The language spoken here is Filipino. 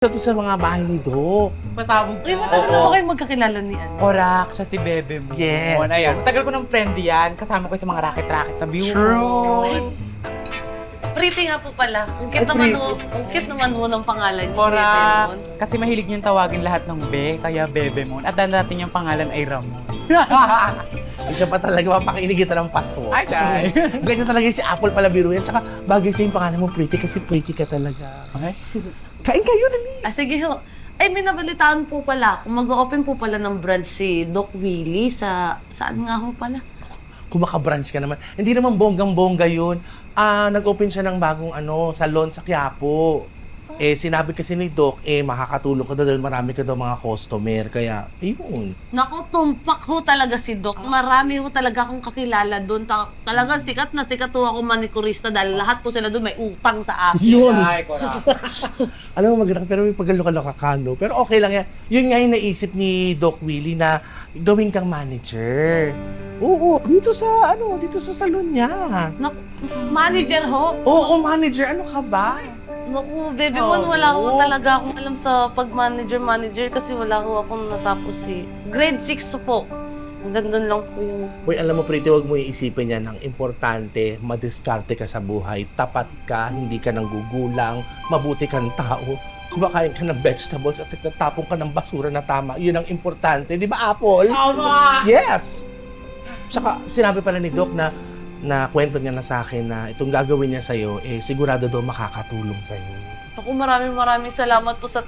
Ito sa mga bahay ni Doc. Pasabog ka. Uy, matagal na ba kayo magkakilala ni ano? Korak, siya si Bebe mo. Yes. Ayan. Matagal ko ng friend yan. Kasama ko sa mga racket-racket sa view. True. Pretty nga po pala. Ang cute naman ho ng pangalan niyo, Korak. Bebe Mon. Kasi mahilig niyang tawagin lahat ng Be, kaya Bebe mo. At natin yung pangalan ay Ramon. Ay, siya pa talaga, mapakinig kita ng paso. Ay, day. Ganyan talaga yung si Apple pala biro yan. Tsaka bagay sa yung pangalan mo, pretty, kasi pretty ka talaga. Okay? Kain kayo, dali. Sige ho. Ay, binabalitaan po pala. Kung mag-open po pala ng branch si Doc Willie saan nga ho pala? Kung maka-branch ka naman. Hindi naman bonggang-bongga yun. Nag-open siya ng bagong salon sa Quiapo. Sinabi kasi ni Doc, makakatulong ka daw dahil marami ka daw mga customer. Kaya, ayun. Naku, tumpak ho talaga si Doc. Marami ho talaga akong kakilala doon. Talaga sikat na sikat ho ako manikurista dahil lahat po sila doon may utang sa akin. Yun. Ay, Korak. Alam mo, pero may pagkaloka-loka ka, no? Pero okay lang yan. Yun nga yung naisip ni Doc Willie na gawin kang manager. Oo, dito sa salon niya. Naku, manager ho? Oo, manager. Ano ka ba? Naku, Bebe Mon, wala ho talaga akong alam sa pag-manager kasi wala ho akong natapos grade 6 po. Hanggang doon lang po yung... Uy, alam mo, pretty, wag mo iisipin yan. Ang importante, madiskarte ka sa buhay. Tapat ka, hindi ka nanggugulang, mabuti kang tao. Kumakain ka ng vegetables at nagtatapon ka ng basura na tama. Yun ang importante. Di ba, Apple? Tama! Yes! Tsaka, sinabi pala ni Doc na kwento niya na sa akin na itong gagawin niya sa'yo, sigurado daw makakatulong sa'yo. Naku, maraming salamat po sa